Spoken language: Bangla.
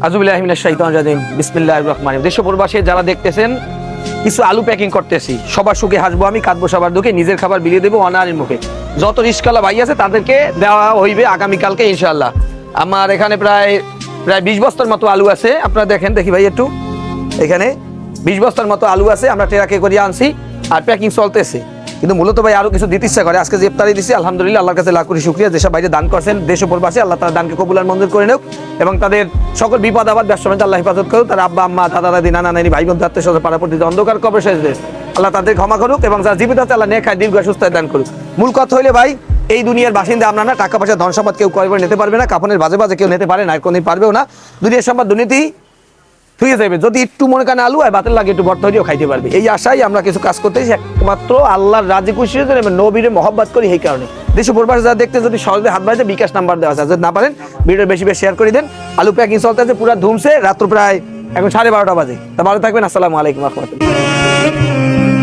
আযুবিল্লাহি মিনাশ শাইতানির রাজিম বিসমিল্লাহির রহমানির রহিম। দেশ ও প্রবাসী যারা দেখতেছেন, কিছু আলু প্যাকিং করতেছি। সবার সুখে হাসবো আমি, কাঁদবো সবার দুঃখে, নিজের খাবার বিলিয়ে দেবো অনারের মুখে। যত রিস্কালা ভাই আছে তাদেরকে দেওয়া হইবে আগামীকালকে ইনশাআল্লাহ। আমার এখানে প্রায় 20 বস্তার মতো আলু আছে। আপনারা দেখেন, দেখি ভাই একটু, এখানে 20 বস্তার মতো আলু আছে। আমরা ট্রাকে করে আনছি আর প্যাকিং চলতেছে। কিন্তু মূলত ভাই আরো কিছু দিতে ইচ্ছা করে। আজকে যে ইফতারি দিছি, আলহামদুলিল্লাহ, আল্লাহর কাছে লাখ কোটি শুকরিয়া। যেসব ভাইরা দান করছেন দেশ ও প্রবাসী, আল্লাহ তাআলা দানকে কবুল আর মঞ্জুর করে নেক এবং তাদের সকল বিপদ আপদ ব্যবসা বাণিজ্য আল্লাহ হেফাজত করুক। তার আব্বা আম্মা, দাদা দাদি, নানা নানি, ভাই বোন, আত্মীয় স্বজন, পাড়া প্রতিবেশী অন্ধকার কবর শেষ দেশ, আল্লাহ তাদের ক্ষমা করুক এবং যারা জীবিত আছে আল্লাহ নেক হায়াত দীর্ঘ সুস্থ দান করুক। মূল কথা হইলে ভাই, এই দুনিয়ার বাসিন্দা আমরা না। টাকা পয়সা ধন সম্পদ কেউ ক্রয় করে নিতে পারবে না, কাপনের বাজে বাজে কেউ নিতে পারে না, আর কোনদিন পারবেও না। দুনিয়ার সম্পদ দুর্নীতি থুয়ে যাবে। যদি একটু মনে কানে আলু হয়, বাতের লাগে একটু ভর্তা হইলেও খাইতে পারবে। এই আশাই আমরা কিছু কাজ করতেছি, একমাত্র আল্লাহর রাজি খুশির জন্য, নবীরে মহব্বত করি। এই কারণে দেশ ও প্রবাসী যারা দেখতে, যদি সহজে হাত বাড়িতে বিকাশ নাম্বার দেওয়া আছে, যদি না পারেন ভিডিও বেশি বেশি শেয়ার করে দেন। আলু প্যাকিং চলতেছে পুরো ধুমছে, রাত্র প্রায় এখন 12:30 বাজে। তা ভালো থাকবেন। আসসালামু আলাইকুম ওয়া রাহমাতুল্লাহ।